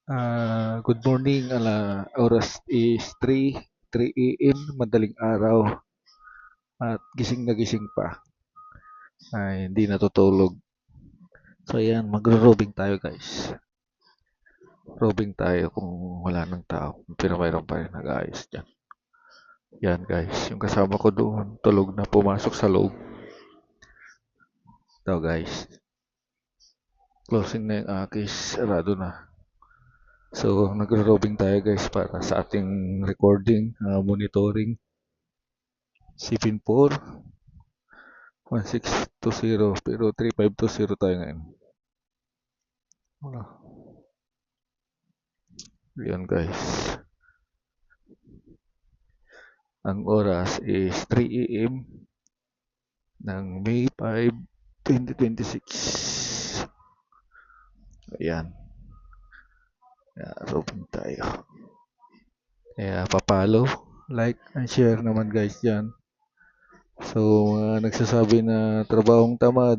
Good morning. Oras is 3 a.m. madaling araw at gising na gising pa. Ay, hindi natutulog. So ayan, magro-robing tayo guys. Robing tayo kung wala ng tao. Pero mayroon pa rin nag-aayos dyan. Yan guys, yung kasama ko doon, tulog na pumasok sa loob. Ito guys, closing na yung akis, sarado na. So, nagro-robing tayo guys para sa ating recording, monitoring. Sipin 4, 1620 pero 3520 tayo ngayon. Wala. Yan guys. Ang oras is 3 a.m. ng May 5, 2026. Ayan. Robin tayo. Kaya papalo, like, and share naman guys dyan. So, mga nagsasabi na trabahong tamad,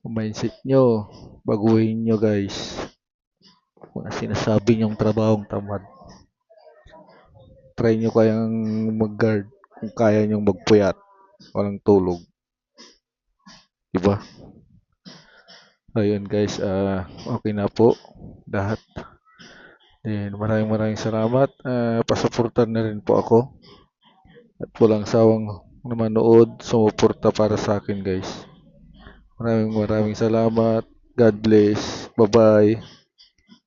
mindset nyo, baguhin nyo guys. Mga sinasabi nyong trabahong tamad. Try nyo kayang mag-guard kung kaya nyong magpuyat. Walang tulog. Diba? Ayun guys, okay na po lahat. Then, maraming salamat. Pasuportan na rin po ako. At walang sawang manood, sumuporta para sa akin guys. Maraming salamat. God bless. Bye-bye.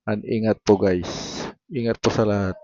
And ingat po guys. Ingat po sa lahat.